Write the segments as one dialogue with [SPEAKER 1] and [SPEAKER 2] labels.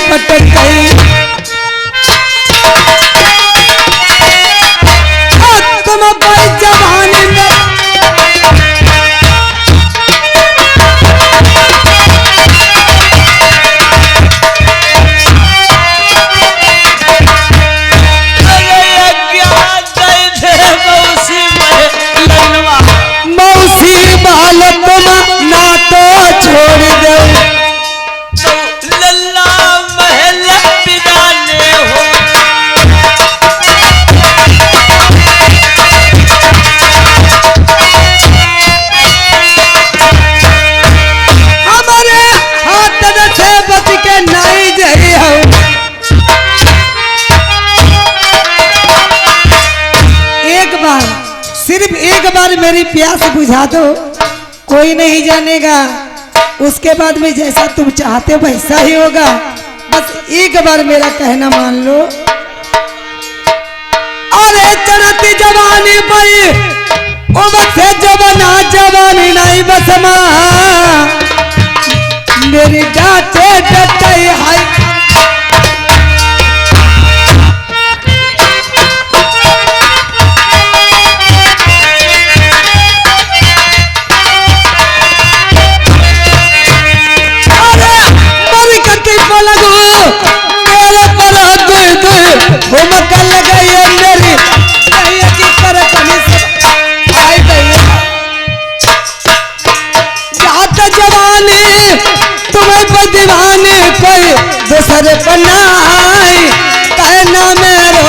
[SPEAKER 1] पटक तुम कोई जवानी में मौसी बाल तुम ना तो छोड़ दो
[SPEAKER 2] लल्ला महल बिगाने हो
[SPEAKER 1] हमारे हाथ से बच के नहीं जई हो एक बार सिर्फ एक बार मेरी प्यास बुझा दो कोई नहीं जानेगा उसके बाद में जैसा तुम चाहते हो वैसा ही होगा बस एक बार मेरा कहना मान लो अरे चढ़ती जवानी पई ओ बस जवाना जवानी नहीं बस मां मेरी डांटे डटई हाय दीवाने कोई दूसरे बनाई कहना मेरो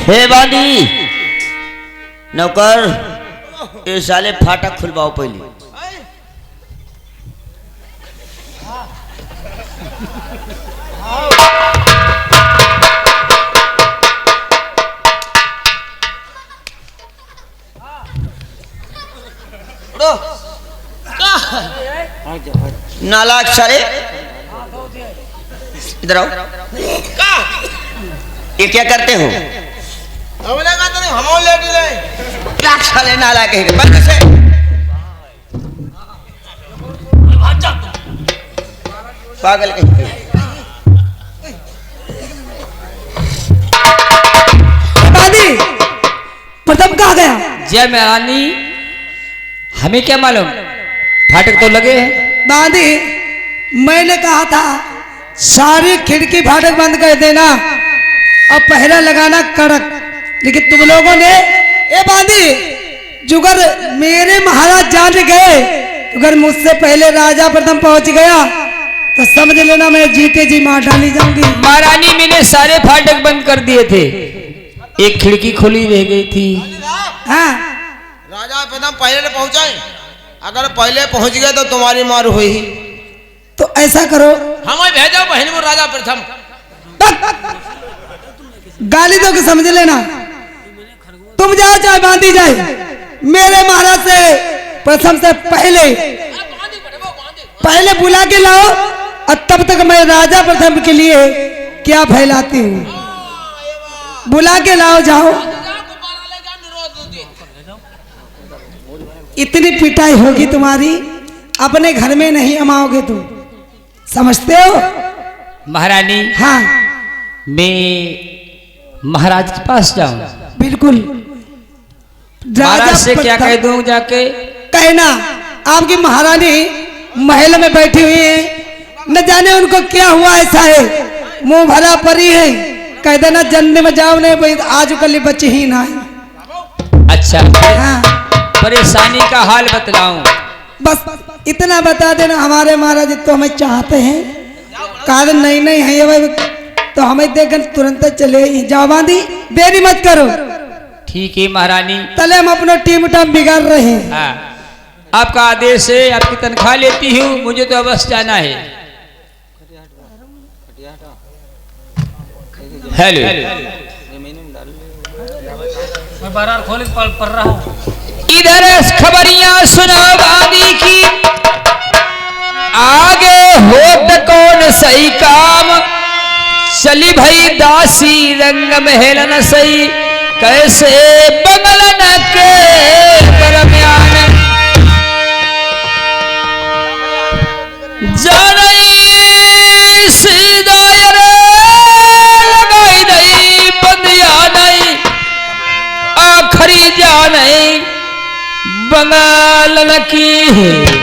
[SPEAKER 2] हे बांदी नौकर ये साले फाटक खुलवाओ पहले नालायक सारे इधर आओ ये क्या करते हो साले नालायक है बंद से पागल कहीं
[SPEAKER 1] प्रथम कहा गया
[SPEAKER 3] जय महारानी हमें क्या मालूम फाटक तो लगे हैं
[SPEAKER 1] बांधी मैंने कहा था सारी खिड़की फाटक बंद कर देना और पहरा लगाना कड़क लेकिन तुम लोगों ने ए बांधी जुगर मेरे महाराज जान गए अगर मुझसे पहले राजा प्रथम पहुंच गया तो समझ लेना मैं जीते जी मार डाली जाऊंगी।
[SPEAKER 3] महारानी मैंने सारे फाटक बंद कर दिए थे एक खिड़की खुली रह गई थी।
[SPEAKER 1] हाँ
[SPEAKER 4] राजा प्रथम पहले पहुंचाए अगर पहले पहुंच गए तो तुम्हारी मार हुई
[SPEAKER 1] तो ऐसा करो
[SPEAKER 4] हमें भेजो बहन को राजा प्रथम
[SPEAKER 1] गाली दो के समझ लेना तुम जाओ चाहे बांधी जाए मेरे महाराज से प्रथम से पहले बुला के लाओ और तब तक मैं राजा प्रथम के लिए क्या फैलाती हूँ बुला के लाओ जाओ इतनी पिटाई होगी तुम्हारी अपने घर में नहीं अमाओगे तुम समझते हो
[SPEAKER 3] महारानी।
[SPEAKER 1] हाँ
[SPEAKER 3] मैं महाराज के पास जाऊं
[SPEAKER 1] बिल्कुल
[SPEAKER 3] महाराज से क्या कह दूं जाके
[SPEAKER 1] कहना आपकी महारानी महल में बैठी हुई है न जाने उनको क्या हुआ ऐसा है मुंह भरा परी है कह देना जन्म में जाओ नहीं भाई आज कल बच्चे ही ना है
[SPEAKER 3] अच्छा,
[SPEAKER 1] हाँ
[SPEAKER 3] परेशानी का हाल बतलाऊं?
[SPEAKER 1] बस इतना बता देना, हमारे महाराज तो हमें चाहते हैं, कारण नहीं नहीं है ये भाई, तो हमें देखकर तुरंत चले ही जाओ। बांधी देरी मत करो।
[SPEAKER 3] ठीक है महारानी।
[SPEAKER 1] तले हम अपना टीम टाइम बिगाड़ रहे हैं।
[SPEAKER 3] हाँ, आपका आदेश है, आपकी तनख्वाह लेती हूँ, मुझे तो अवश्य जाना है। हेलो,
[SPEAKER 5] मैं बार खोल पढ़ रहा हूँ।
[SPEAKER 3] इधर खबरियां सुनो बादी की, आगे होत कौन सही काम, चली भई दासी रंग महलन सही, कैसे बंगलन के दरमियान जानई सीधायर लगाई नहीं बंदिया नहीं, आखरी जानई बंगालन की है।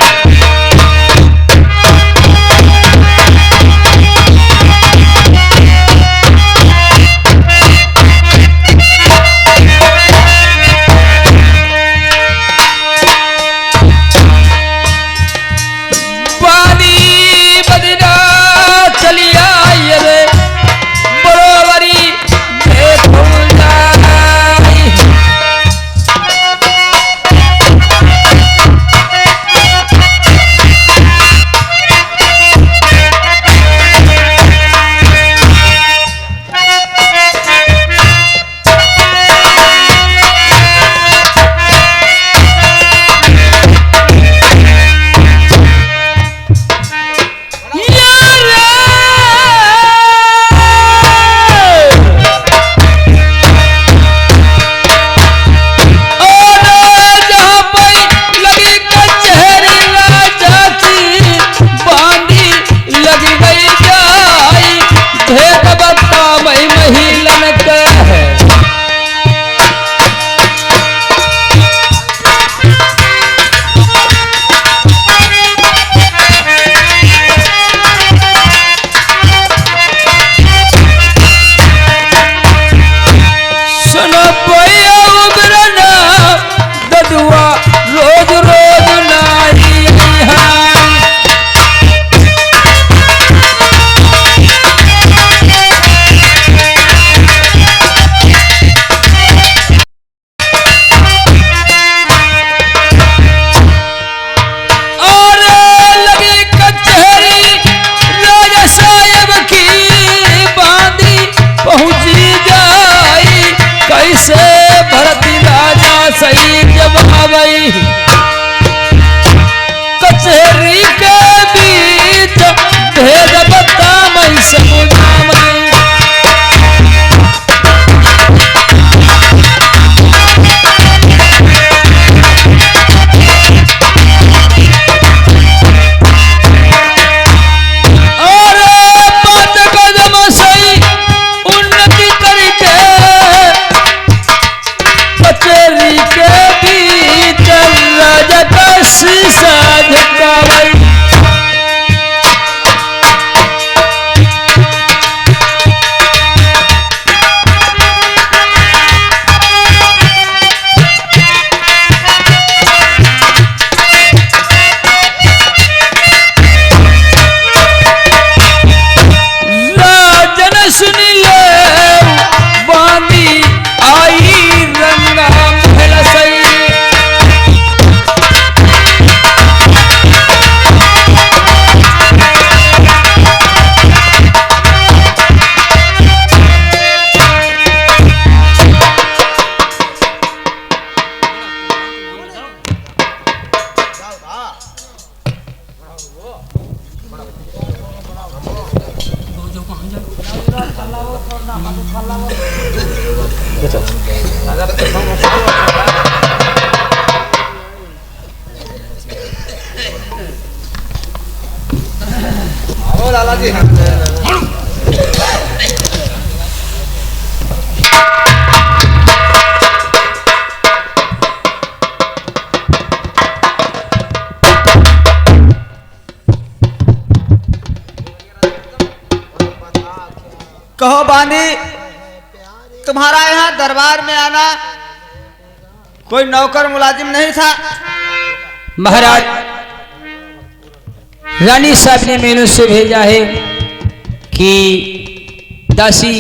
[SPEAKER 3] सही जमावई कचहरी के बीच भेद बतामई समुदामई।
[SPEAKER 2] कहो बांदी, तुम्हारा यहाँ दरबार में आना कोई नौकर मुलाजिम नहीं था?
[SPEAKER 3] महाराज, रानी साहब ने मेनू से भेजा है कि दासी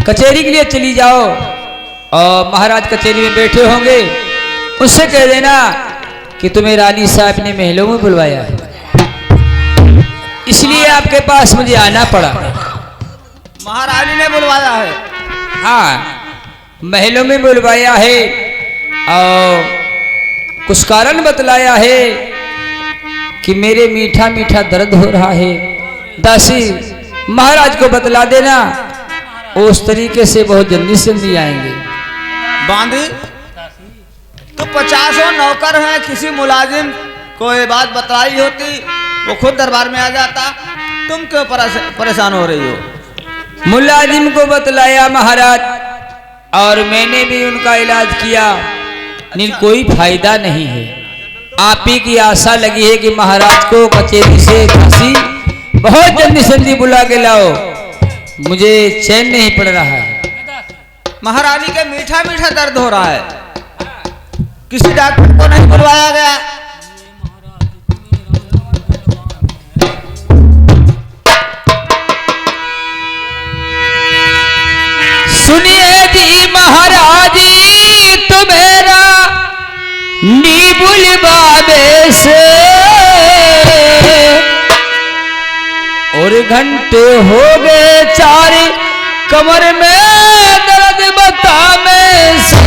[SPEAKER 3] कचहरी के लिए चली जाओ और महाराज कचहरी में बैठे होंगे, उससे कह देना कि तुम्हें रानी साहब ने महलों में बुलवाया है, इसलिए आपके पास मुझे आना पड़ा।
[SPEAKER 2] महारानी ने बुलवाया है?
[SPEAKER 3] हाँ, महलों में बुलवाया है और कुछ कारण बतलाया है कि मेरे मीठा मीठा दर्द हो रहा है। दासी, महाराज को बतला देना, उस तरीके से बहुत जल्दी से नहीं आएंगे।
[SPEAKER 2] बांदी, तो 50 नौकर हैं, किसी मुलाजिम को ये बात बतलाई होती, वो खुद दरबार में आ जाता, तुम क्यों परेशान हो रही हो?
[SPEAKER 3] मुलाजिम को बतलाया महाराज, और मैंने भी उनका इलाज किया, लेकिन कोई फायदा नहीं है। आप ही की आशा लगी है कि महाराज को कचहरी से दासी बहुत जल्दी बुला के लाओ, मुझे चैन नहीं पड़ रहा है।
[SPEAKER 2] महारानी के मीठा मीठा दर्द हो रहा है, किसी डॉक्टर को नहीं बुलवाया गया?
[SPEAKER 3] सुनिए जी महाराज, तुम्हारा नीबुल बाबे से और घंटे हो गए 4, कमर में दर्द बता में से।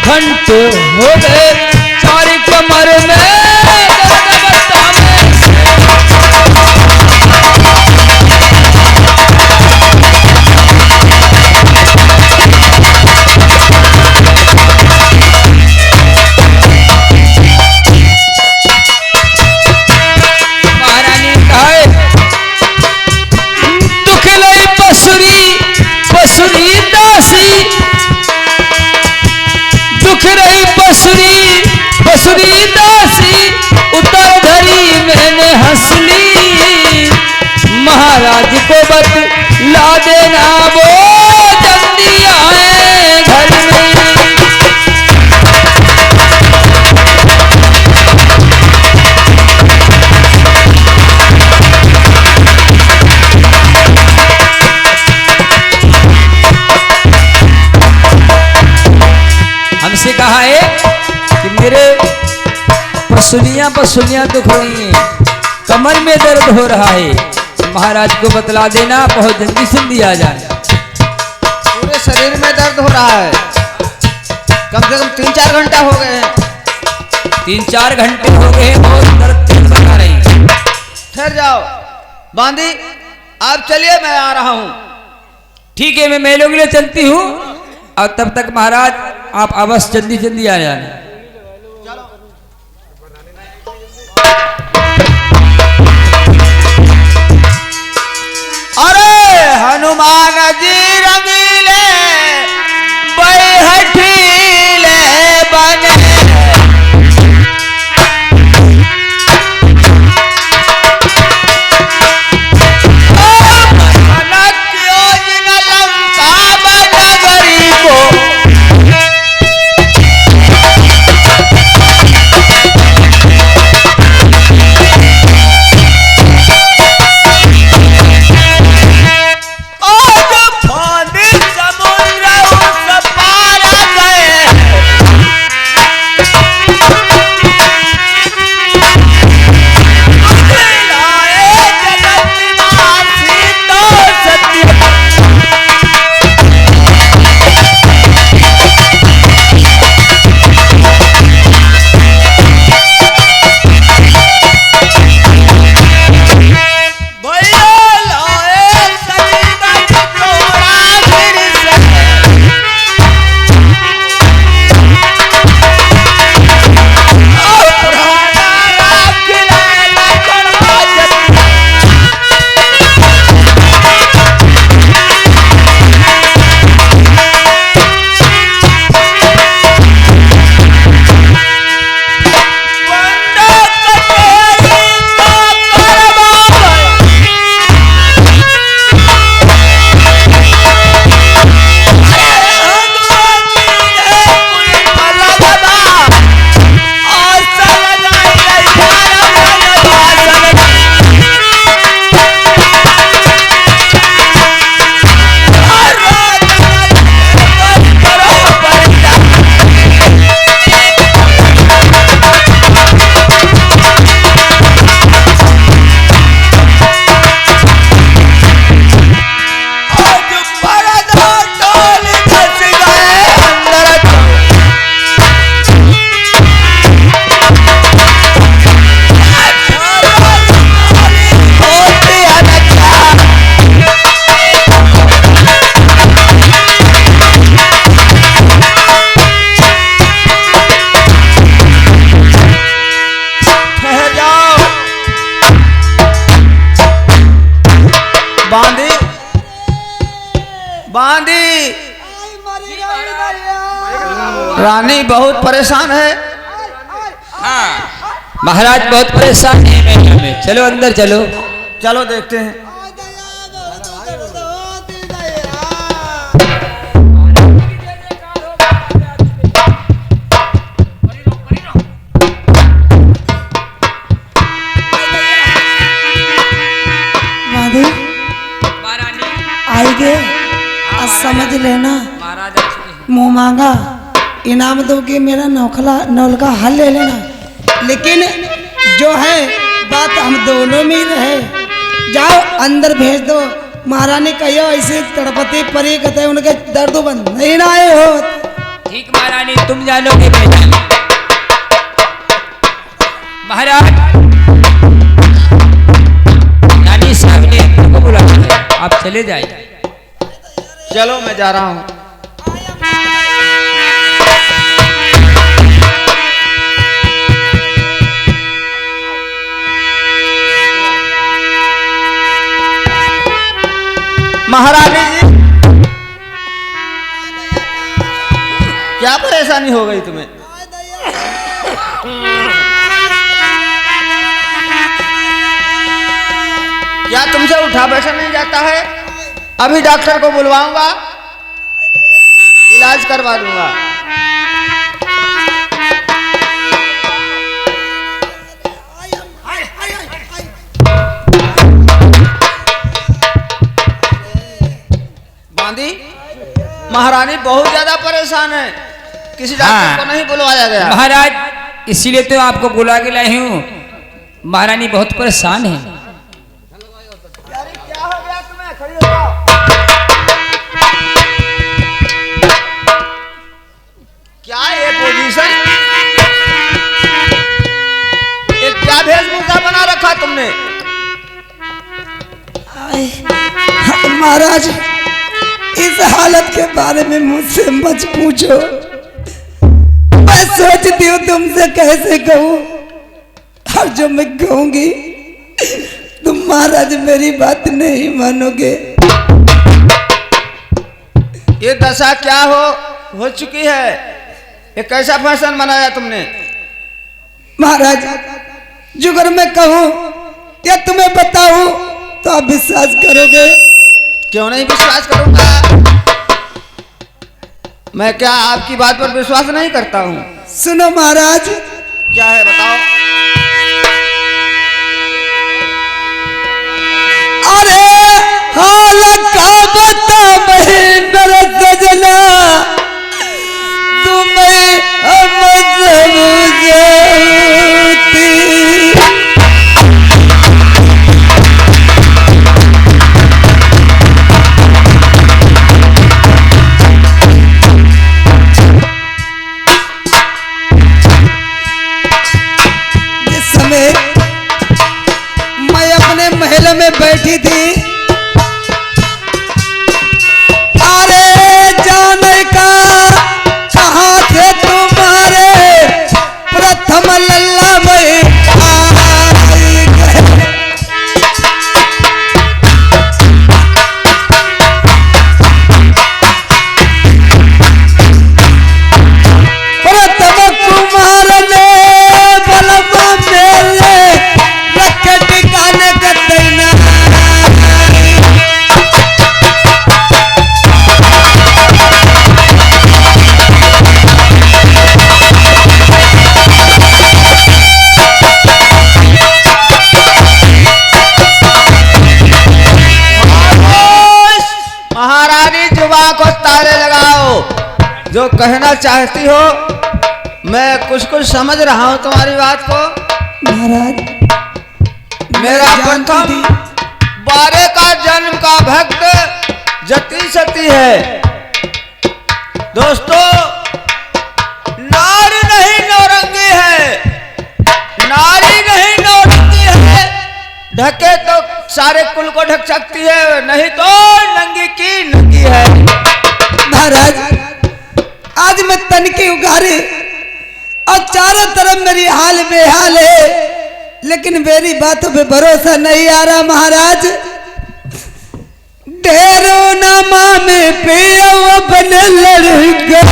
[SPEAKER 3] घंटे हो गए 4, कमर में दर्द बता में से। महारानी कहा है, दुख लई पसुरी पसुरी दासी, दुख रही बसुरी बसुरी दासी, उतर धरी मैंने हंसली, महाराज को बतला देना वो जल्दी आए घर में। हमसे कहा है कि मेरे पसुनियां दुख रही हैं, कमर में दर्द हो रहा है, महाराज को बतला देना बहुत जल्दी आ जाए।
[SPEAKER 2] पूरे शरीर में दर्द हो रहा है, कम से कम 3-4 घंटा हो गए हैं।
[SPEAKER 3] 3-4 घंटे हो गए, बहुत दर्द तेज बता रही है।
[SPEAKER 2] ठहर जाओ बांदी, आप चलिए, मैं आ रहा हूँ।
[SPEAKER 3] ठीक है, मैं मेलों के लिए चलती हूँ, और तब तक महाराज आप अवश्य जल्दी आ जाना।
[SPEAKER 2] अरे हनुमान जी रंगीले बैहठीले बने, योजना लंका बनगरी को आज फांदी समुद्र रानी बहुत परेशान है।
[SPEAKER 3] महाराज बहुत परेशान है महल में। चलो अंदर चलो।
[SPEAKER 2] चलो देखते हैं।
[SPEAKER 1] बांधे आएगे आज समझ लेना।
[SPEAKER 3] महाराज
[SPEAKER 1] मुंह मांगा इनाम दोगे, मेरा नौल का हल ले लेना। लेकिन जो है बात हम दोनों में ही रहे। जाओ अंदर भेज दो। महारानी कहियो ऐसे तड़पती परी कहते उनके दर्द बंद नहीं ना आए हो।
[SPEAKER 3] ठीक महारानी, तुम जानोगे मैं जानू। महाराज रानी साहब ने तुमको बुलाया है, आप चले जाइए।
[SPEAKER 2] चलो मैं जा रहा हूँ। महारानी जी, क्या परेशानी हो गई तुम्हें? क्या तुमसे उठा बैठा नहीं जाता है? अभी डॉक्टर को बुलवाऊंगा, इलाज करवा दूंगा। बांदी, महारानी बहुत ज्यादा परेशान है, किसी डॉक्टर को नहीं बुलवाया गया।
[SPEAKER 3] महाराज इसीलिए तो आपको बुला के लाई हूँ। महारानी बहुत परेशान है।
[SPEAKER 2] क्या हो गया तुम्हें? खड़ी हो जाओ। क्या ये पोजीशन, ये क्या वेशभूषा बना रखा तुमने?
[SPEAKER 1] महाराज इस हालत के बारे में मुझसे मत पूछो। मैं सोचती हूँ तुमसे कैसे कहूँ, और जो मैं कहूंगी तुम महाराज मेरी बात नहीं मानोगे।
[SPEAKER 2] ये दशा क्या हो चुकी है? ये कैसा फैशन बनाया तुमने?
[SPEAKER 1] महाराज जो अगर मैं कहूँ या तुम्हें बताऊं तो आप विश्वास करोगे?
[SPEAKER 2] क्यों नहीं विश्वास करूंगा? मैं क्या आपकी बात पर विश्वास नहीं करता हूँ?
[SPEAKER 1] सुनो महाराज।
[SPEAKER 2] क्या है बताओ।
[SPEAKER 1] अरे हाल का बता मेरे सजना, तुम्हें हम समझती। मैं अपने महल में बैठी थी, अरे जाने का कहाँ थे तुम्हारे प्रथम लल्ला में आई गए। प्रथम कुमार ने बलमा मेले रखे टिकाने का देना।
[SPEAKER 2] महारानी जुबान को ताले लगाओ। जो कहना चाहती हो मैं कुछ कुछ समझ रहा हूँ तुम्हारी बात को।
[SPEAKER 1] महाराज
[SPEAKER 2] मेरा प्रथम बारे का जन्म का भक्त जति सती है। दोस्तों, नारी नहीं नौरंगी है, नारी नहीं नौरंगी है। ढके तो सारे कुल को ढक सकती है, नहीं तो नंगी की नंगी है।
[SPEAKER 1] महाराज आज मैं तन की उगारी और चारों तरफ मेरी हाल बेहाल है, लेकिन मेरी बातों पे भरोसा नहीं आ रहा। महाराज ढेरों नामा में पिया बने लड़का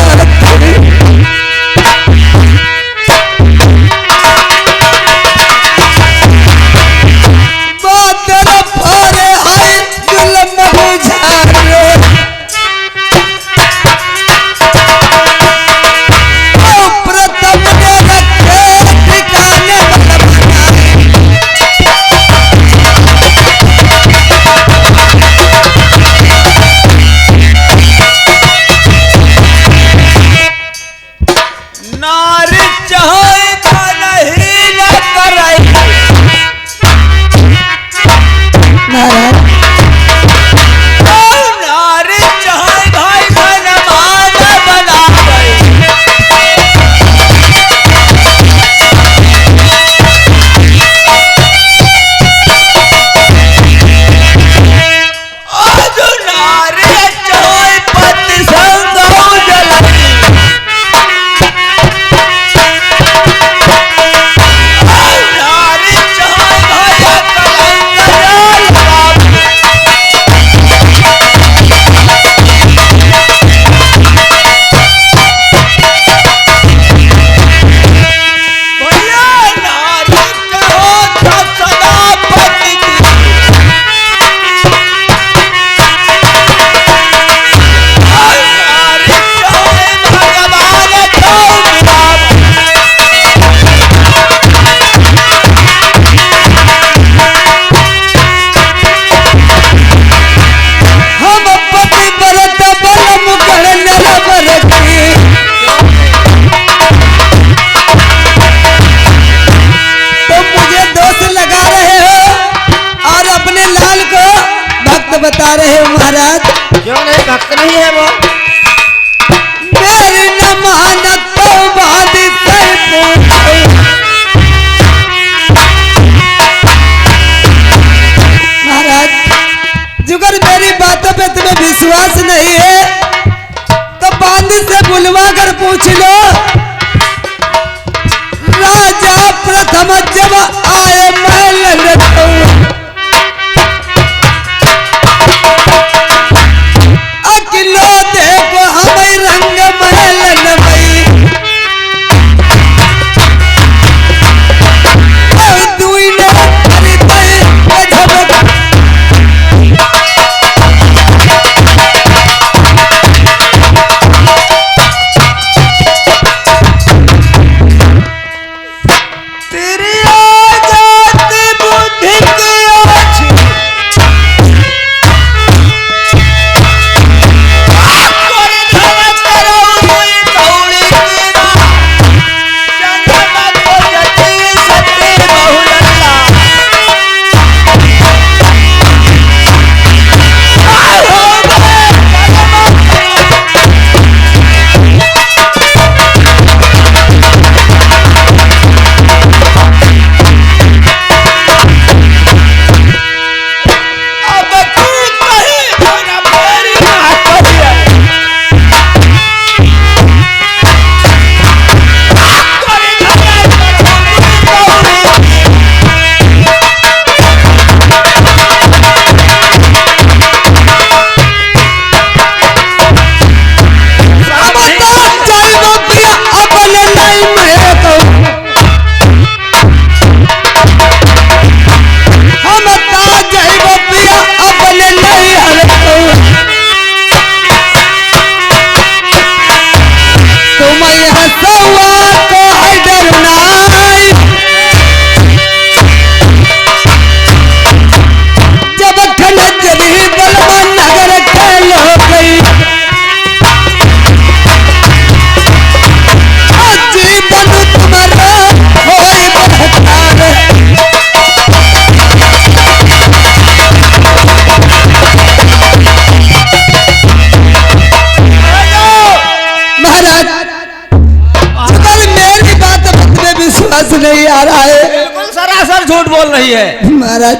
[SPEAKER 3] नारी चाहे तो नहीं न कराई
[SPEAKER 1] महाराज
[SPEAKER 3] नारी चाहे भाई धनवान बना गई आज नारी चाहे पति संग हो जलाई नारी चाहे भाई कलंक भैया नारी कहो तो सदा पति की नारी चाहे भगवान को मिलावा
[SPEAKER 1] हम पति बरत बलम कर नर बरती तो मुझे दोष लगा रहे हो और अपने लाल को भक्त बता रहे हो महाराज।
[SPEAKER 2] क्यों नहीं, भक्त नहीं है वो?
[SPEAKER 1] मेरी न मानत तो बात सही पूछो महाराज। जुगर मेरी बातों पे तुम्हें विश्वास नहीं है तो बांध से बुलवा कर पूछ लो। राजा प्रथम जब आए महल अकिलो देखो हमें रंग महल नमई दुई ने हरितई गजब
[SPEAKER 3] तेरी आजादी बुद्धि की आँख कोई धन करोगी कौड़ी की ना जन्म को जति सती बहुलल्ला अब तू कहीं धन मेरी ना कहिए कोई धन करोगी कौड़ी
[SPEAKER 1] अब तो जाइबो पिया अपने नहीं मैं तो हम ता जाइबो पिया अपने नहीं हर तो तुम हंसवा को है डरना जब खनजरी बलवा नगर खेल हो गई जीवन तुम्हारा होई बहकार महाराज जुगर मेरी बात में विश्वास नहीं आ रहा है
[SPEAKER 2] बिल्कुल सरासर झूठ बोल रही है
[SPEAKER 1] महाराज।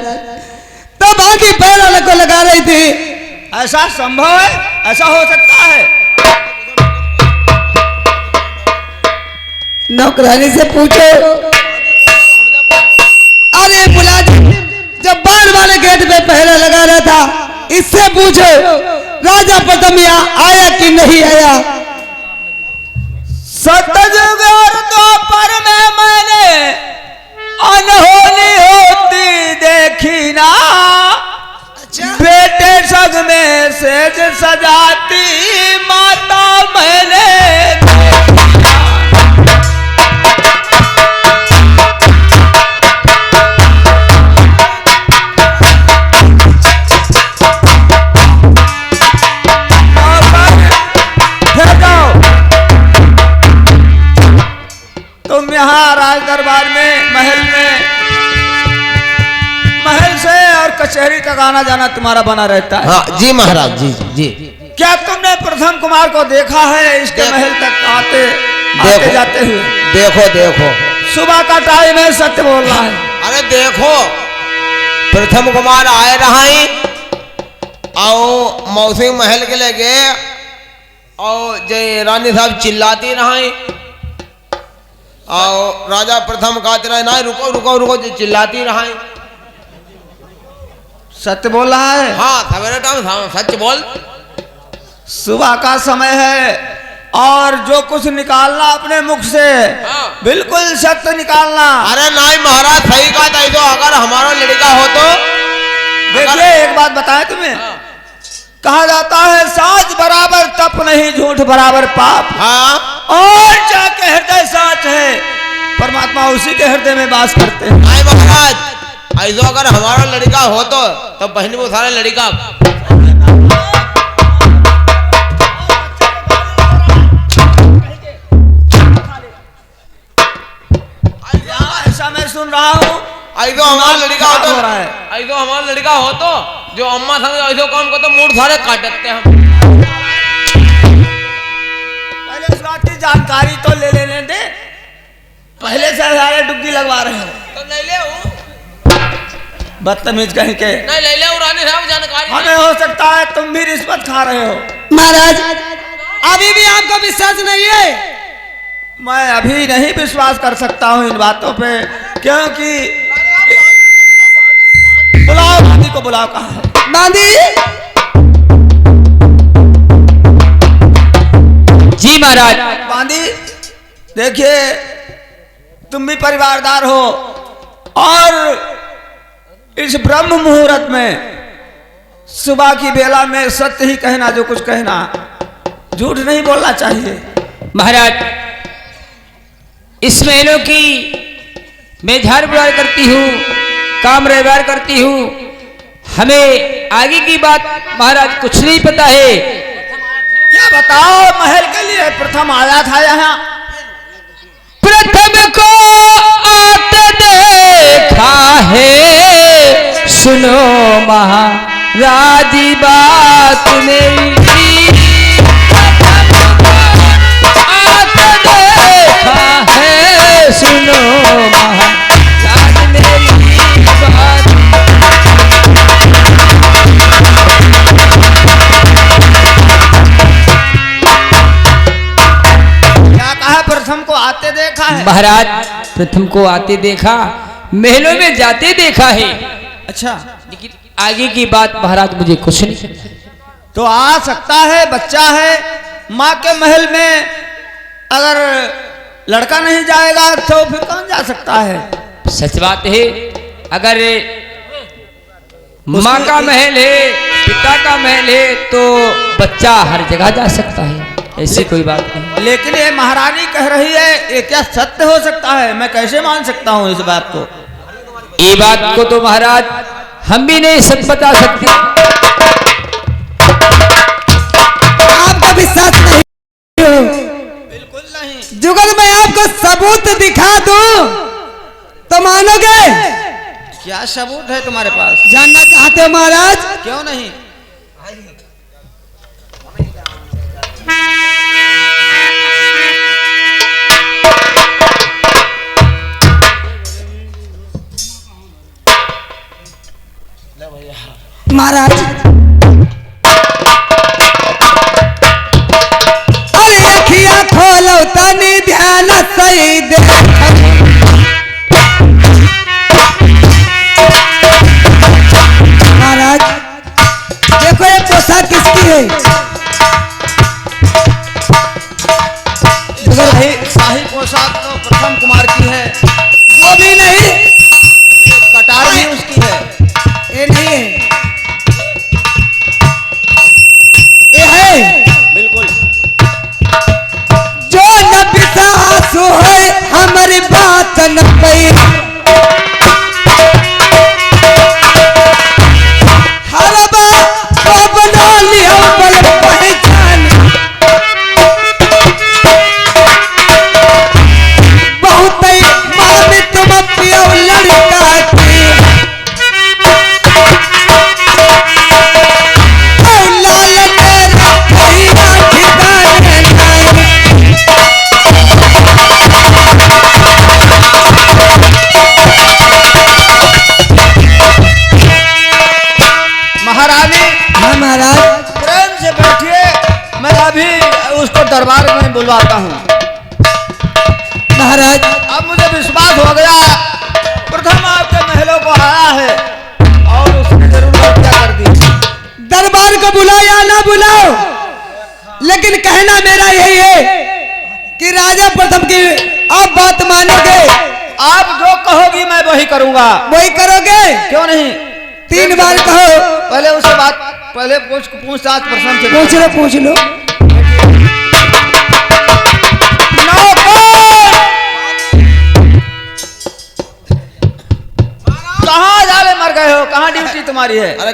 [SPEAKER 1] तब आगे पैर को लगा रही थी
[SPEAKER 2] ऐसा संभव है? ऐसा हो सकता है?
[SPEAKER 1] नौकरानी से पूछो। अरे मुलाजिम जब बाढ़ वाले गेट पे पहरा लगा रहा था इससे पूछो राजा प्रथम यहाँ आया कि नहीं आया।
[SPEAKER 3] सतयुग और द्वापर में मैंने अनहोनी होती देखी ना बेटे सग में सेज सजाती माता मैंने
[SPEAKER 2] तुम यहाँ राज दरबार में महल से और कचहरी तक आना जाना तुम्हारा बना रहता है।
[SPEAKER 4] हाँ जी महाराज जी जी।
[SPEAKER 2] क्या तुमने प्रथम कुमार को देखा है इसके महल तक आते जाते हुए?
[SPEAKER 4] देखो देखो,
[SPEAKER 2] सुबह का टाइम है, सत्य बोल रहा है।
[SPEAKER 4] अरे देखो, प्रथम कुमार आए रहा और मौसी महल के ले गए और जय रानी साहब चिल्लाती रही और राजा प्रथम कहते रहे ना रुको रुको रुको, जो चिल्लाती रही।
[SPEAKER 2] सत्य बोल रहा है।
[SPEAKER 4] हाँ सवेरे टाइम सच बोल।
[SPEAKER 2] सुबह का समय है और जो कुछ निकालना अपने मुख से
[SPEAKER 4] हाँ।
[SPEAKER 2] बिल्कुल सत्य निकालना।
[SPEAKER 4] अरे नहीं महाराज, सही कहा था। तो अगर हमारा लड़का हो तो
[SPEAKER 2] देखिए एक बात बताएं तुम्हें। कहा जाता है साच बराबर तप नहीं, झूठ बराबर पाप।
[SPEAKER 4] हाँ,
[SPEAKER 2] और जाके हृदय साच है, परमात्मा उसी के हृदय में वास करते हैं।
[SPEAKER 4] नहीं महाराज, ऐसा अगर हमारा लड़का हो तो बहन वो सारे लड़का
[SPEAKER 2] ऐसा मैं सुन रहा हूँ।
[SPEAKER 4] ऐसा हमारा लड़का हो
[SPEAKER 2] हो रहा है।
[SPEAKER 4] तो ऐसा हमारा लड़का हो तो जो अम्मा संग ऐसा काम को तो मूड सारे काट देते हैं हम।
[SPEAKER 2] पहले इस बात की जानकारी तो ले लेने दे, पहले से सारे डुबकी लगवा रहे हो।
[SPEAKER 4] तो ले ले
[SPEAKER 2] बदतमीज कहीं के।
[SPEAKER 4] नहीं ले ले रानी साहब जानकारी।
[SPEAKER 2] हमें हो सकता है तुम भी रिश्वत खा रहे हो।
[SPEAKER 1] महाराज अभी भी आपको विश्वास नहीं है?
[SPEAKER 2] मैं अभी नहीं विश्वास कर सकता हूँ इन बातों पे, क्योंकि बुलाओ बांदी को, बुलाओ। कहाँ है
[SPEAKER 1] बांदी?
[SPEAKER 3] जी महाराज।
[SPEAKER 2] बांदी देखिए, तुम भी परिवारदार हो और इस ब्रह्म मुहूर्त में सुबह की बेला में सत्य ही कहना, जो कुछ कहना, झूठ नहीं बोलना चाहिए।
[SPEAKER 3] महाराज इस महलों की मैं झाड़ बुराई करती हूँ, काम व्यवहार करती हूँ, हमें आगे की बात महाराज कुछ नहीं पता है।
[SPEAKER 2] क्या बताओ, महल के लिए प्रथम आया था यहाँ।
[SPEAKER 3] प्रथम को आते देखा है, सुनो महाराज बात मेरी। प्रथम को आते देखा है, सुनो महाराज मेरी बात।
[SPEAKER 2] क्या कहा? प्रथम को आते देखा है।
[SPEAKER 3] महाराज प्रथम को आते देखा, महलों में जाते देखा है।
[SPEAKER 2] अच्छा,
[SPEAKER 3] लेकिन आगे की बात महाराज मुझे कुछ नहीं।
[SPEAKER 2] तो आ सकता है, बच्चा है। माँ के महल में अगर लड़का नहीं जाएगा तो फिर कौन जा सकता है?
[SPEAKER 3] सच बात है, अगर माँ का महल है, पिता का महल है, तो बच्चा हर जगह जा सकता है, ऐसी कोई बात नहीं।
[SPEAKER 2] लेकिन ये महारानी कह रही है, ये क्या सत्य हो सकता है? मैं कैसे मान सकता हूँ इस बात को?
[SPEAKER 3] ये बात को तो महाराज हम भी नहीं सच बता सकते।
[SPEAKER 1] आपका विश्वास नहीं हो?
[SPEAKER 2] बिल्कुल नहीं।
[SPEAKER 1] जुगल मैं आपको सबूत दिखा दूं तो मानोगे?
[SPEAKER 2] क्या सबूत है तुम्हारे पास?
[SPEAKER 1] जानना चाहते हो महाराज?
[SPEAKER 2] क्यों नहीं?
[SPEAKER 1] महाराज अरे अखिया खोलो तनी ध्यान सही दे। महाराज देखो ये पोशाक किसकी है?
[SPEAKER 2] शाही पोशाक तो प्रथम कुमार की है।
[SPEAKER 1] वो भी नहीं,
[SPEAKER 2] कटार भी उसकी है।
[SPEAKER 1] ये नहीं है, ये है
[SPEAKER 2] बिल्कुल।
[SPEAKER 1] जो न विश्वास हो हमारी बात न पई। हर बात को बना लियो बल पहचान। बहुत लेकिन कहना मेरा यही है कि राजा प्रथम की अब बात मानोगे?
[SPEAKER 2] आप जो कहोगी मैं वही करूंगा।
[SPEAKER 1] वही करोगे?
[SPEAKER 2] क्यों नहीं?
[SPEAKER 1] 3 बार कहो।
[SPEAKER 2] पहले उससे बात, पहले पूछताछ प्रश्न से
[SPEAKER 1] पूछ लो, पूछ लो।
[SPEAKER 2] कहाँ जावे मर गए हो? कहाँ ड्यूटी तुम्हारी है?
[SPEAKER 4] अरे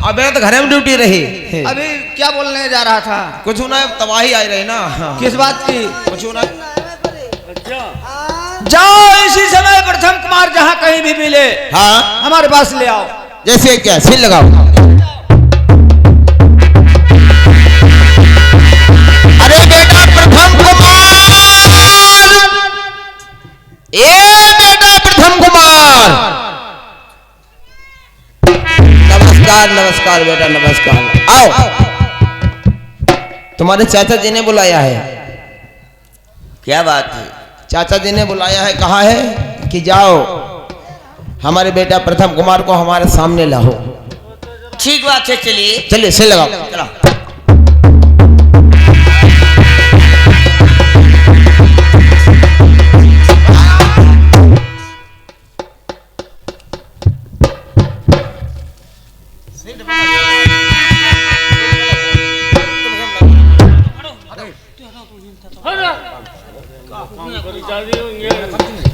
[SPEAKER 4] अबे तो घर में ड्यूटी रही।
[SPEAKER 2] अभी क्या बोलने जा रहा था?
[SPEAKER 4] कुछ ना, तबाही आई रही ना।
[SPEAKER 2] किस बात की?
[SPEAKER 4] कुछ ना।
[SPEAKER 2] जाओ इसी समय प्रथम कुमार जहाँ कहीं भी मिले,
[SPEAKER 4] हाँ,
[SPEAKER 2] हमारे पास ले आओ।
[SPEAKER 4] जैसे क्या सील लगाओ। अरे बेटा प्रथम कुमार, ए बेटा प्रथम कुमार, नमस्कार नमस्कार बेटा नमस्कार। आओ, तुम्हारे चाचा जी ने बुलाया है।
[SPEAKER 6] क्या बात है?
[SPEAKER 4] चाचा जी ने बुलाया है, कहा है कि जाओ हमारे बेटा प्रथम कुमार को हमारे सामने लाओ।
[SPEAKER 6] ठीक बात है, चलिए
[SPEAKER 4] चलिए से लगाओ।
[SPEAKER 6] चलो।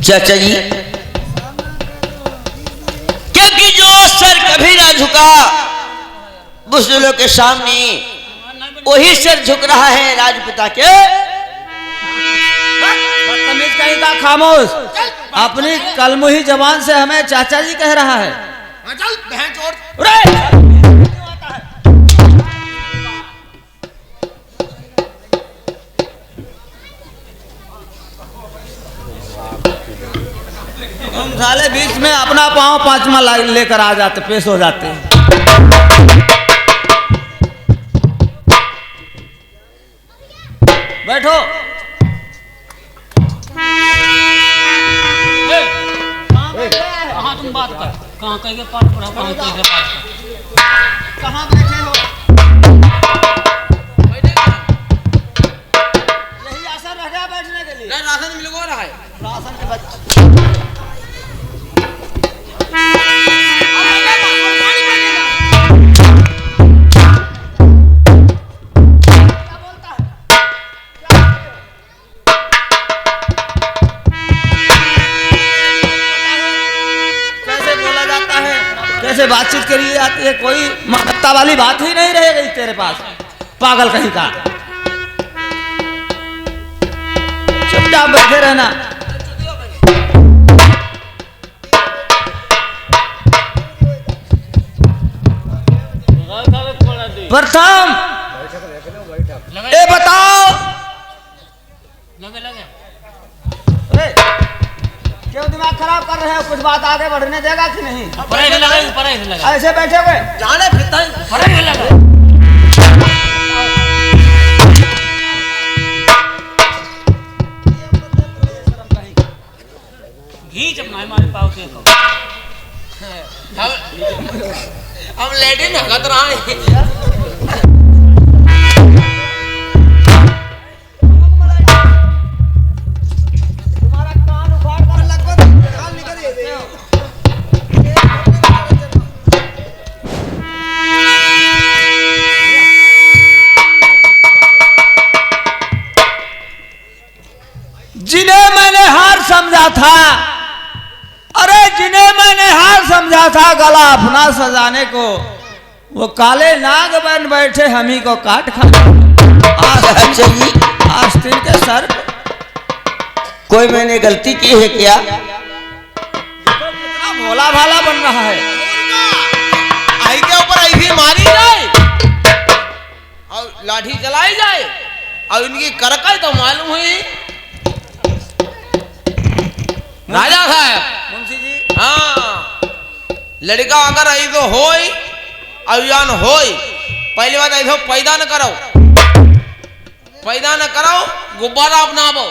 [SPEAKER 6] चाचा जी, क्योंकि जो सर कभी ना झुका बुजुर्गों के सामने, वही सर झुक रहा है राजपिता के।
[SPEAKER 2] बदतमीज कहीं का, खामोश। अपनी कलमुही जबान से हमें चाचा जी कह रहा है। हम साले बीच में अपना पांव पांचवा लेकर आ जाते, पेश हो जाते हैं। बैठो।
[SPEAKER 5] कहाँ तुम बात कर? कहाँ कहीं के पाठ पढ़ो? कहाँ कहीं के पाठ कर?
[SPEAKER 2] कहाँ बैठे हो? यही आसन रह गया बैठने के लिए?
[SPEAKER 4] राशन मिल गया है।
[SPEAKER 2] राशन के बच्चे। कैसे बोला जाता है, कैसे बातचीत करी जाती है? कोई मानवता वाली बात ही नहीं रह गई तेरे पास, पागल कहीं का। चुपचाप बैठे रहना। प्रथम, ये बताओ,
[SPEAKER 5] लगे लगे
[SPEAKER 2] क्यों दिमाग खराब कर रहे हो? कुछ बात आगे बढ़ने देगा कि नहीं?
[SPEAKER 5] पढ़े लगे, पढ़े लगे,
[SPEAKER 2] ऐसे बैठे हुए
[SPEAKER 4] जाने फिरता है।
[SPEAKER 5] पढ़े लगे। घींच अपना हमारे पाव से को।
[SPEAKER 4] हम लेडी में हगत रहा है।
[SPEAKER 2] जिन्हें मैंने हार समझा था, अरे जिन्हें मैंने हार समझा था गला अपना सजाने को, वो काले नाग बन बैठे हम ही को काट खा।
[SPEAKER 6] अच्छा जी,
[SPEAKER 2] आस्तीन के सर
[SPEAKER 6] कोई मैंने गलती की है क्या?
[SPEAKER 2] देखो कितना भोला भाला बन रहा है।
[SPEAKER 4] आई के ऊपर ऐसी मारी जाए और लाठी चलाई जाए और इनकी करकल तो मालूम हुई। राजा साहब,
[SPEAKER 2] मुंशी जी,
[SPEAKER 4] हाँ, लड़का अगर ऐसो होई अभियान होई, पहली बात ऐसो पैदा न करो, पैदा न करो, गुब्बारा अपनावो।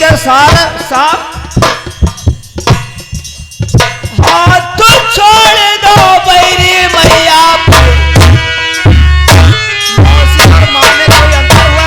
[SPEAKER 2] के साथ
[SPEAKER 3] हाथ छोड़ दो बैरी मैया
[SPEAKER 2] मौसी और माँ में कोई अंतर हुआ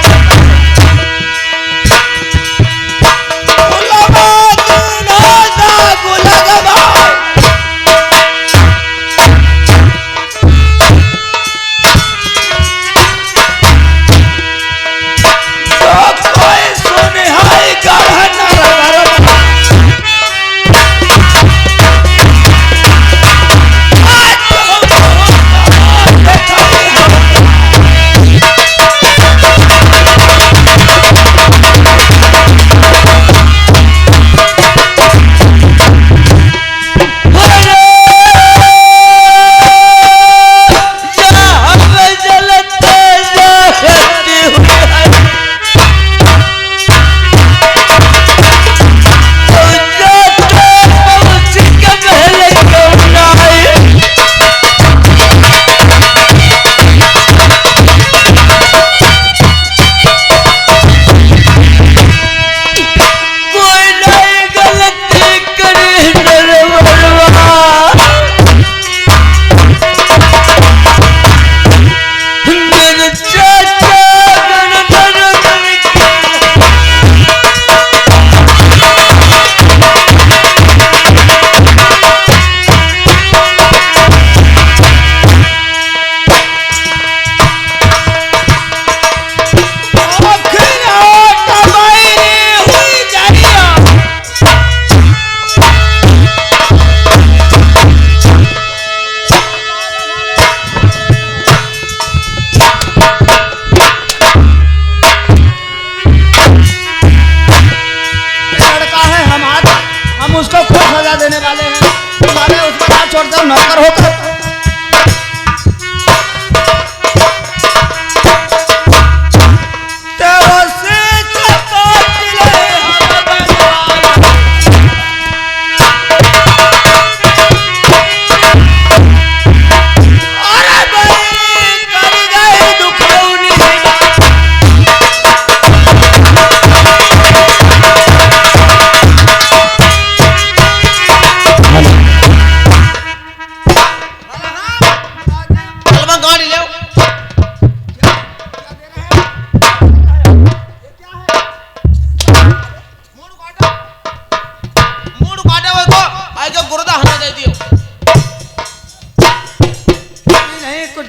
[SPEAKER 2] नौकर होकर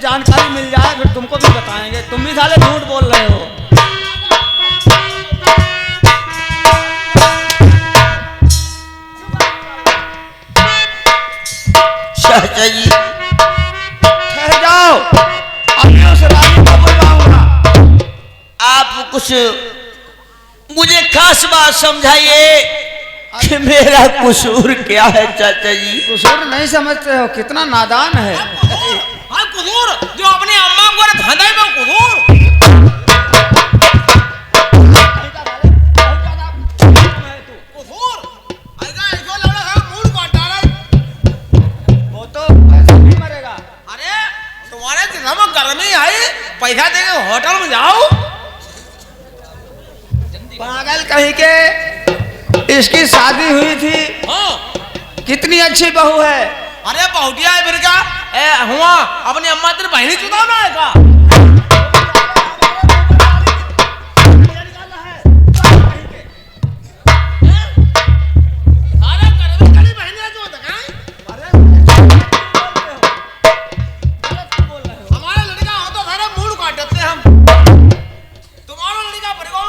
[SPEAKER 2] जानकारी मिल जाए फिर तुमको भी बताएंगे। तुम भी साले झूठ बोल रहे हो।
[SPEAKER 6] चाचा जी
[SPEAKER 2] ठहर जाओ, अभी उस रानी को बुलवाऊंगा।
[SPEAKER 6] आप कुछ मुझे खास बात समझाइए कि मेरा कसूर क्या है। चाचा जी
[SPEAKER 2] कसूर नहीं समझते हो, कितना नादान है।
[SPEAKER 4] कसूर जो अपनी अम्मा को धंधे में कसूर
[SPEAKER 2] वो तो ऐसा नहीं मरेगा।
[SPEAKER 4] अरे तुम्हारे दिमाग में गर्मी आई, पैसा देके होटल में जाओ।
[SPEAKER 2] पागल कहीं के, इसकी शादी हुई थी।
[SPEAKER 4] हाँ
[SPEAKER 2] कितनी अच्छी बहू है।
[SPEAKER 4] अरे बहुटिया है फिर क्या हुआ, अपनी अम्मा तेरी बहनी चुनाव है का। हमारा लड़का हो तो सारा मूड काट देते हम। तुम्हारा लड़का परिवार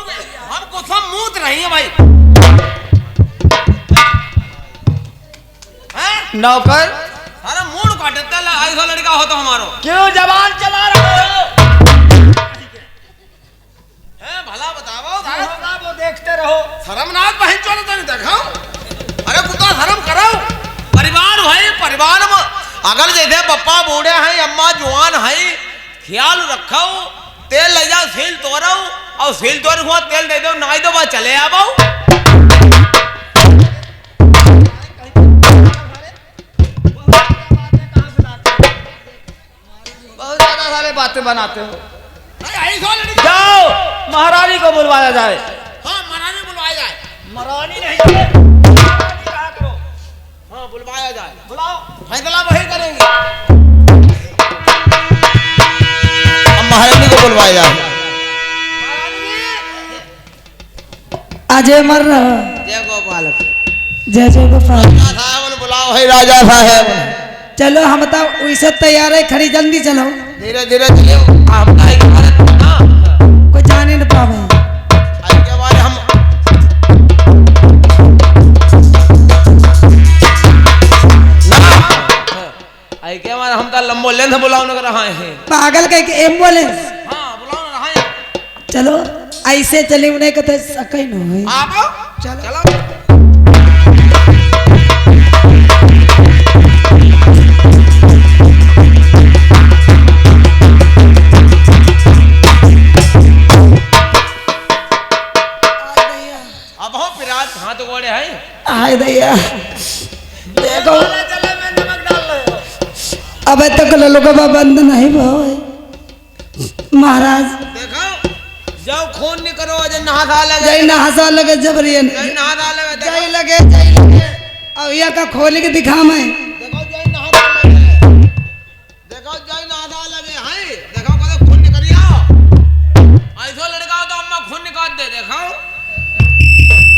[SPEAKER 4] हमको सब मूत रही है भाई।
[SPEAKER 2] नौकर
[SPEAKER 4] अरे मूड काट देता है, ऐसा लड़का हो तो हमारो।
[SPEAKER 2] क्यों जबान चला रहे हो?
[SPEAKER 4] हैं भला बताओ,
[SPEAKER 2] होगा वो देखते रहो।
[SPEAKER 4] शर्मनाक बहन चोर तो नहीं देखाओ। अरे कुत्ता शर्म करो। परिवार भाई, परिवार में अगर जैसे पप्पा बूढ़े हैं, अम्मा जवान है, ख्याल रखो। तेल ले जाओ, सील तोड़ो और सील तोड़ हुआ तेल दे दो, नहीं तो बस चले आओ।
[SPEAKER 2] बहुत ज्यादा सारे बातें बनाते हो।
[SPEAKER 4] ऐसा लड़का
[SPEAKER 2] जाओ महारानी को बुलवाया जाए।
[SPEAKER 4] हाँ महारानी बुलवाया जाए। मरानी नहीं है। क्या करो? हाँ बुलवाया जाए, बुलाओ, फैसला वही करेंगे। अब महारानी को बुलवाया जाए।
[SPEAKER 1] अजय मर रहा
[SPEAKER 4] जय गोपाल,
[SPEAKER 1] जय जय गोपाल।
[SPEAKER 4] राजा साहब बुलाओ है, राजा साहब।
[SPEAKER 1] चलो हम तो वैसे तैयार है, खड़ी जल्दी चलो,
[SPEAKER 4] धीरे धीरे चलिए। आप बताइए कि भारत ना
[SPEAKER 1] कोई जाने न पावे।
[SPEAKER 4] आज के बारे हम आई के बाद हम तो लंबो लेंथ बुलाओ न रहा है।
[SPEAKER 1] पागल कह के एम्बुलेंस।
[SPEAKER 4] हाँ बुलाओ न रहा है।
[SPEAKER 1] चलो ऐसे चले उन्हें कहते सकै न होई।
[SPEAKER 4] आप
[SPEAKER 1] चलो।
[SPEAKER 4] चलो। अब हो पिरात हाथ गोड़े हैं।
[SPEAKER 1] आय दैया देखो
[SPEAKER 4] चले मैं नमक डाल रहे हो।
[SPEAKER 1] अब तक लोगों बंद नहीं भाई महाराज।
[SPEAKER 4] देखो जाओ खून नहीं करो, अजय नहा खा लगे,
[SPEAKER 1] जय ना हंसा लगे जबरियन,
[SPEAKER 4] जय नहा खा लगे।
[SPEAKER 1] जय लगे जय लगे। अब यहाँ का खोल के दिखा मैं।
[SPEAKER 4] देखो जय नहा खा लगे, देखो जय नहा खा लगे हैं। देखो कदे खून नहीं करिया, ऐसो लड़का हो तो अम्मा खून निकाल दे। देखो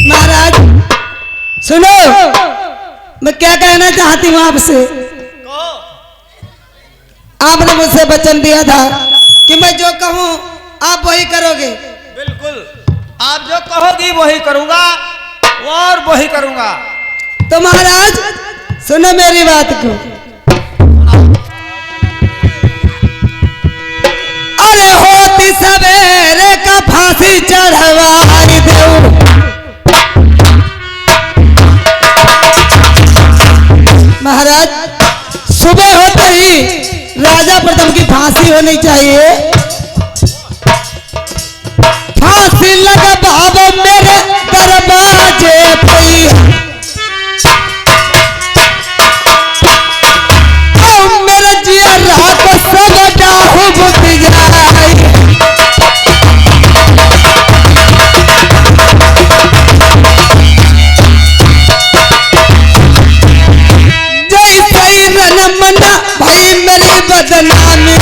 [SPEAKER 1] महाराज सुनो, मैं क्या कहना चाहती हूँ आपसे।
[SPEAKER 4] कहो।
[SPEAKER 1] आपने मुझसे वचन दिया था कि मैं जो कहूँ आप वही करोगे।
[SPEAKER 2] बिल्कुल, आप जो कहोगी वही करूंगा और वही करूंगा।
[SPEAKER 1] तो महाराज सुनो मेरी बात को। अरे होती सवेरे का फांसी चढ़वाई दो, महाराज सुबह होते ही राजा प्रथम की फांसी होनी चाहिए। फांसी लगा बाबा मेरे दरवाजे पे, मेरे जिया रात सब डाहू बुझ जाए। जैसे ही रन मना भाई मेरी बदनामी,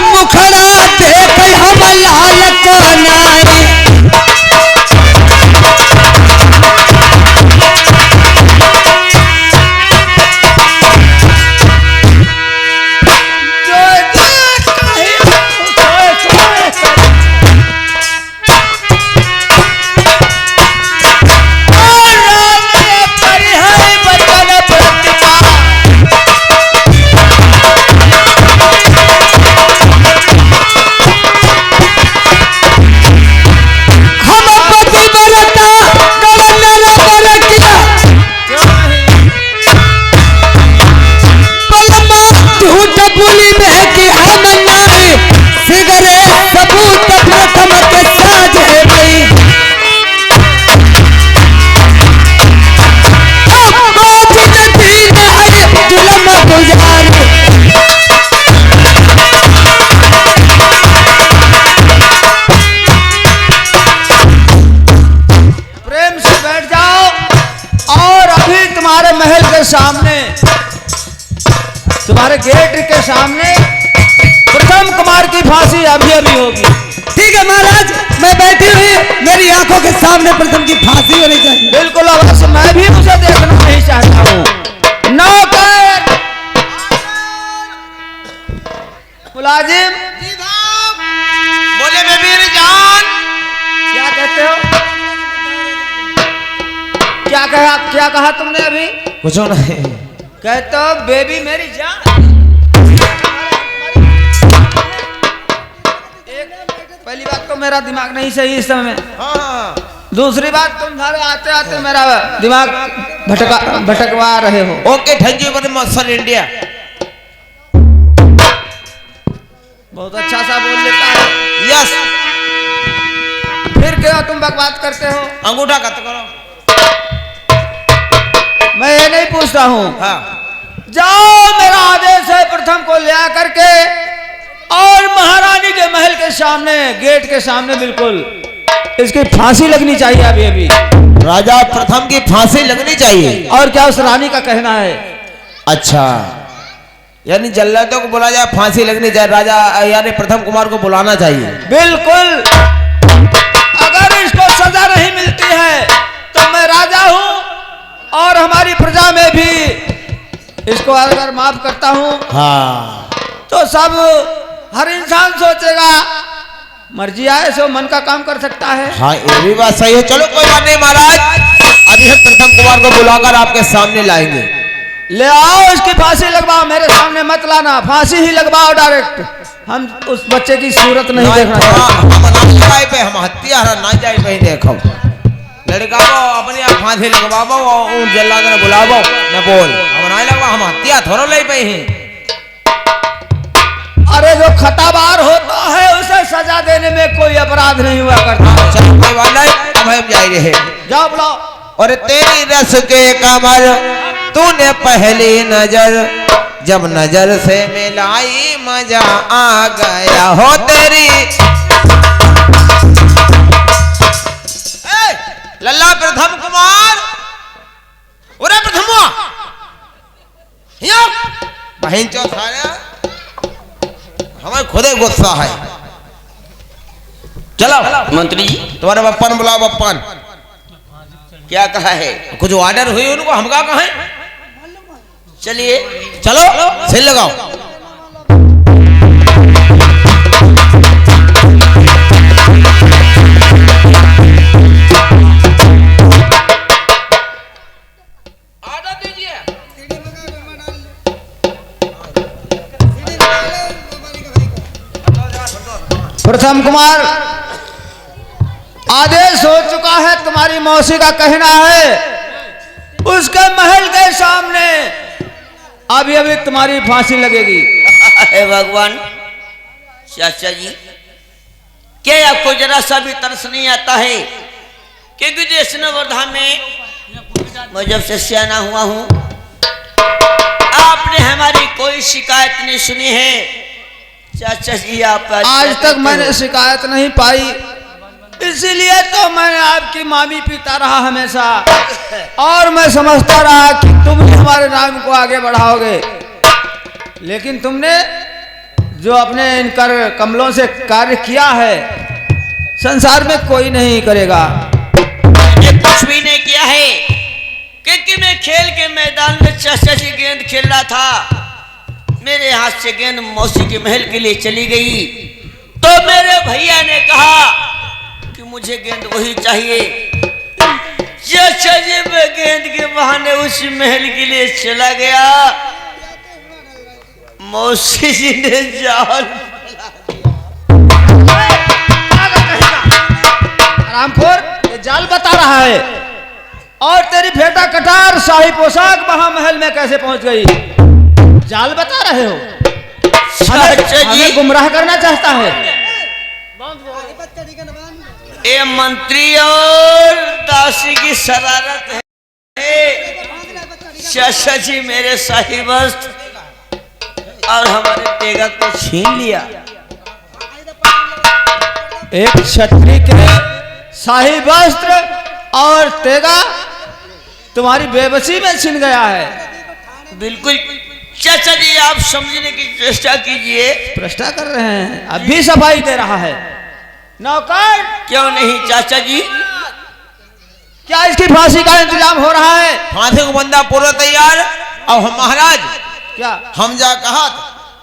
[SPEAKER 1] मुखड़ा देख हम लाल को नारी।
[SPEAKER 2] सामने, तुम्हारे गेट के सामने प्रथम कुमार की फांसी अभी अभी होगी।
[SPEAKER 1] ठीक है महाराज, मैं बैठी हुई मेरी आंखों के सामने प्रथम की फांसी होनी चाहिए।
[SPEAKER 2] बिल्कुल अवश्य, मैं भी उसे देखना नहीं चाहता हूँ। नौकर मुलाजिम
[SPEAKER 4] जी साहब बोले बेबी जान।
[SPEAKER 2] क्या कहते हो? क्या कहा तुमने अभी?
[SPEAKER 4] कुछ नहीं
[SPEAKER 2] कहते हो बेबी मेरी जान। पहली बात तो मेरा दिमाग नहीं सही इस समय में।
[SPEAKER 4] हाँ
[SPEAKER 2] दूसरी बात तुम्हारे आते आते मेरा दिमाग भटकवा रहे हो।
[SPEAKER 4] Okay thank you very much sir India.
[SPEAKER 2] बहुत अच्छा सा बोल लेता है।
[SPEAKER 4] यस
[SPEAKER 2] फिर क्यों तुम बकवास करते हो?
[SPEAKER 4] अंगूठा कट करो।
[SPEAKER 2] मैं ये नहीं पूछता हूँ।
[SPEAKER 4] हाँ
[SPEAKER 2] जाओ मेरा आदेश है प्रथम को ले करके और महारानी के महल के सामने, गेट के सामने बिल्कुल इसकी फांसी लगनी चाहिए अभी अभी।
[SPEAKER 4] राजा प्रथम की फांसी लगनी चाहिए।
[SPEAKER 2] और क्या उस रानी का कहना है?
[SPEAKER 4] अच्छा, यानी जल्लादों को बुला जाए, फांसी लगनी चाहिए, राजा यानी प्रथम कुमार को बुलाना चाहिए।
[SPEAKER 2] बिल्कुल। अगर इसको सजा नहीं मिलती है तो मैं राजा हूं और हमारी प्रजा में भी इसको अगर माफ करता हूं
[SPEAKER 4] हाँ,
[SPEAKER 2] तो सब हर इंसान सोचेगा मर्जी आए सो मन का काम कर सकता है।
[SPEAKER 4] हाँ, ये भी बात सही है। चलो कोई बात नहीं महाराज, अभी हम प्रथम कुमार को बुलाकर आपके सामने लाएंगे।
[SPEAKER 2] ले आओ, इसकी फांसी लगवाओ, मेरे सामने मत लाना, फांसी ही लगवाओ डायरेक्ट। हम उस बच्चे की सूरत नहीं देखना चाहते।
[SPEAKER 4] हम जाए पे, हम हत्यारा ना जाए पे देखो, लड़का को अपने आप फांसी लगवाबो और उन जल्लाद ने बुलाबो न बोल, हम नहीं लगवा, हम हत्या थोड़ा ले पे ही।
[SPEAKER 2] अरे जो खताबार होता है उसे सजा देने में कोई अपराध नहीं हुआ करता।
[SPEAKER 4] चलो कोई बात नहीं, अब हम जाए रहे।
[SPEAKER 2] जाओ बुलाओ।
[SPEAKER 4] और तेरी रस के कमर तूने पहली नजर, जब नजर से मिलाई मजा आ गया हो तेरी। लल्ला प्रथम कुमार, अरे प्रथम बहन चौथा हमें खुदे गुस्सा है। चलो
[SPEAKER 6] मंत्री जी
[SPEAKER 4] तुम्हारे बप्पन बुलाओ। बप्पन
[SPEAKER 6] क्या कहा है?
[SPEAKER 4] कुछ ऑर्डर हुई उनको, हम क्या कहें?
[SPEAKER 6] चलिए
[SPEAKER 4] चलो सिल लगाओ। ऑर्डर दीजिए।
[SPEAKER 2] प्रथम कुमार, आदेश हो चुका है, तुम्हारी मौसी का कहना है उसके महल के सामने अभी अभी तुम्हारी फांसी लगेगी।
[SPEAKER 6] हे भगवान, चाचा जी क्या आपको जरा सा भी तरस नहीं आता है? क्योंकि देश वर्धा में मैं जब से सियाना हुआ हूं, आपने हमारी कोई शिकायत नहीं सुनी है। चाचा जी आप
[SPEAKER 2] आज तक मैंने शिकायत नहीं पाई, इसीलिए तो मैंने आपकी मामी पीता रहा हमेशा, और मैं समझता रहा कि तुम ही हमारे नाम को आगे बढ़ाओगे। लेकिन तुमने जो अपने इन कर कमलों से कार्य किया है, संसार में कोई नहीं करेगा।
[SPEAKER 6] मैंने कुछ भी नहीं किया है, क्योंकि मैं खेल के मैदान में चाचा जी गेंद खेल रहा था, मेरे हाथ से गेंद मौसी के महल के लिए चली गई, तो मेरे भैया ने कहा कि मुझे गेंद वही चाहिए। चाचा जी मैं गेंद के बहाने उस महल के लिए चला गया, मौसी जी ने जाल।
[SPEAKER 2] रामपुर ये जाल बता रहा है, और तेरी फेटा कटार शाही पोशाक महामहल में कैसे पहुंच गई? जाल बता रहे हो? हमें गुमराह करना चाहता है।
[SPEAKER 6] ये मंत्री और दासी की शरारत है। चाचा जी मेरे शाही वस्त्र और हमारे तेगा को छीन लिया।
[SPEAKER 2] एक क्षत्रिय के शाही वस्त्र और तेगा तुम्हारी बेबसी में छिन गया है।
[SPEAKER 6] बिल्कुल चाचा जी, आप समझने की चेष्टा कीजिए।
[SPEAKER 2] प्रश्न कर रहे हैं, अभी सफाई दे रहा है। नौकर,
[SPEAKER 6] क्यों नहीं चाचा जी?
[SPEAKER 2] क्या इसकी फांसी का इंतजाम हो रहा है?
[SPEAKER 4] फांसी को बंदा पूरा तैयार। अब हम महाराज
[SPEAKER 2] क्या
[SPEAKER 4] हम जा कहा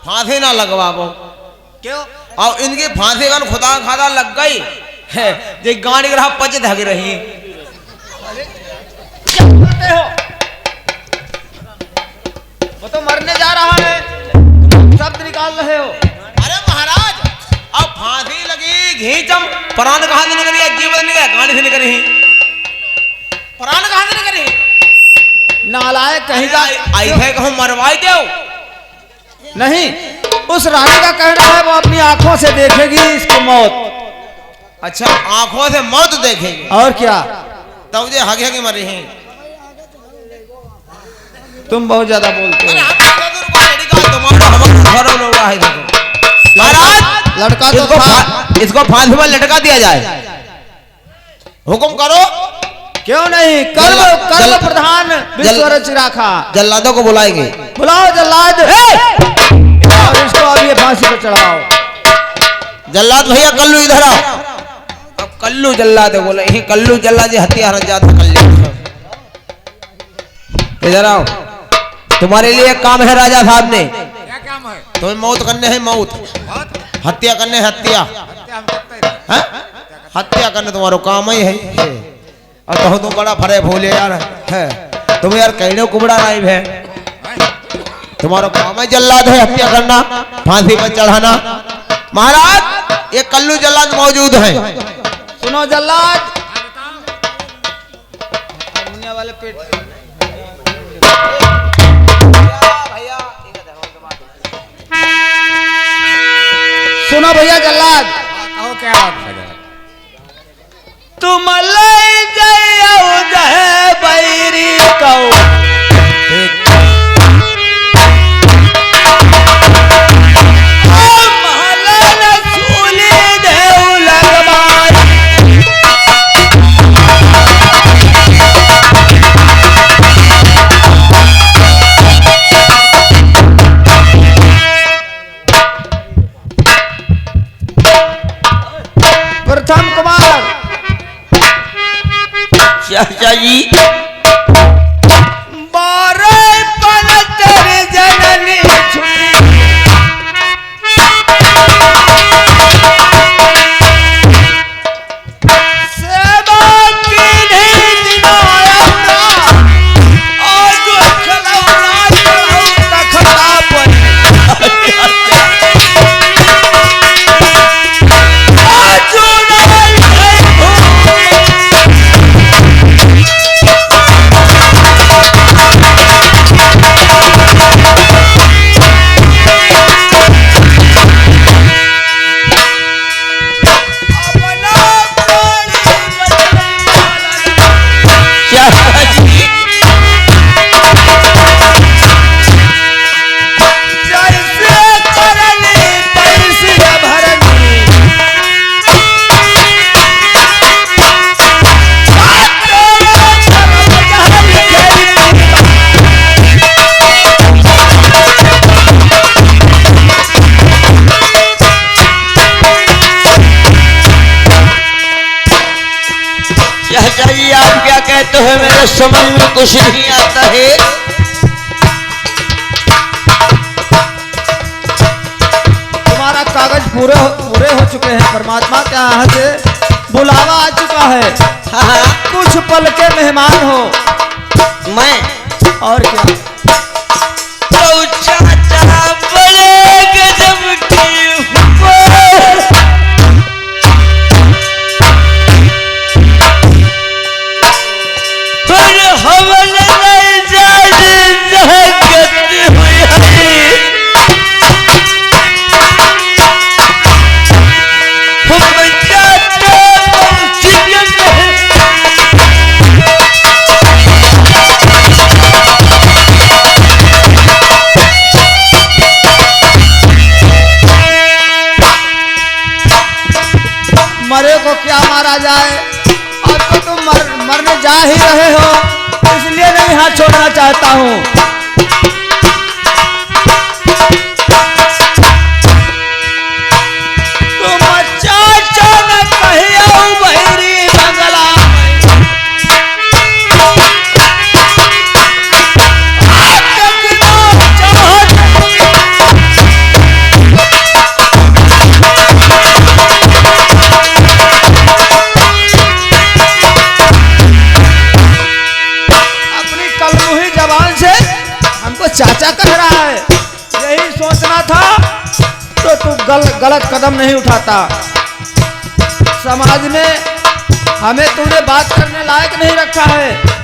[SPEAKER 4] फांसी ना लगवाबो,
[SPEAKER 2] क्यों?
[SPEAKER 4] और इनकी फांसी का खुदा खादा लग गई है, जे गाड़ी ग्रह पच धग रही।
[SPEAKER 2] क्या करते हो? वो तो मरने जा रहा है, तुम शब्द निकाल रहे हो।
[SPEAKER 4] अरे महाराज, अब फांसी लगी, घीचम प्राण कहाँ से निकली है? जीवन निकला, गाड़ी से निकली, प्राण कहाँ से निकली?
[SPEAKER 2] नालायक कहीं का।
[SPEAKER 4] ऐसे कहूँ मरवाई दो।
[SPEAKER 2] नहीं, उस रानी का कहना है वो अपनी आंखों से देखेगी इसकी मौत।
[SPEAKER 4] अच्छा, आंखों से मौत देखेगी?
[SPEAKER 2] और क्या?
[SPEAKER 4] तब जे हगे हगे मरी हैं।
[SPEAKER 2] तुम बहुत ज्यादा बोलते हो।
[SPEAKER 4] अरे हम तुम्हारा हमारा घर लोग है देखो। महाराज
[SPEAKER 2] लड़का तो था।
[SPEAKER 4] इसको फांसी पर लटका दिया जाए। हुक्म करो।
[SPEAKER 2] क्यों नहीं, कर्म कर्म प्रधान विश्वर चिराखा।
[SPEAKER 4] जल्लादों को बुलाएंगे।
[SPEAKER 2] बुलाओ जल्लाद और इसको अब ये फांसी पर चढ़ाओ।
[SPEAKER 4] जल्लाद भैया कल्लू इधर आओ। अब कल्लू जल्लाद बोले, यही कल्लू जल्लाद जी हथियार जाता कल्लू। इधर आओ, तुम्हारे लिए एक काम है राजा साहब ने।
[SPEAKER 7] क्या काम है?
[SPEAKER 4] तुम्हें मौत करने है, मौत हत्या करने, हत्या हैं? हत्या करने तुम्हारा काम ही है। और तो तुम बड़ा फरे भोले यार है, तुम यार कहने कुबड़ा नहीं है। तुम्हारा काम है जल्लाद है हत्या करना, फांसी पर चढ़ाना। महाराज ये कल्लू जल्लाद मौजूद हैं।
[SPEAKER 2] सुनो जल्लाद, दुनिया वाले पेट सुनो भैया जल्लाद,
[SPEAKER 7] कहो क्या बात है?
[SPEAKER 2] तुम ले जाओ जहे बैरी कहो प्रथम कुमार
[SPEAKER 6] चाचा जी
[SPEAKER 2] बारह पलटर जननी छुटी सेवा की नहीं दिनाया आज खलौना तखता पर
[SPEAKER 6] चाचा जी आप क्या कहते हो, मेरे समझ में कुछ नहीं आता है।
[SPEAKER 2] तुम्हारा कागज पूरे हो चुके हैं। परमात्मा के यहाँ से बुलावा आ चुका है।
[SPEAKER 6] हाँ
[SPEAKER 2] कुछ पल के मेहमान हो।
[SPEAKER 6] मैं
[SPEAKER 2] और क्या,
[SPEAKER 6] तो चाचा बड़े गजब की हुआ। हवन नहीं जाने जगत हुई हम जाते
[SPEAKER 2] मरे को क्या मारा जाए, अब तो तुम मरने जा ही रहे हो, इसलिए नहीं हाथ छोड़ना चाहता हूँ। तुम चाचा न कहियो बहरी बंगला चाचा कह रहा है, यही सोचना था तो तू गलत कदम नहीं उठाता। समाज में हमें तूने बात करने लायक नहीं रखा है।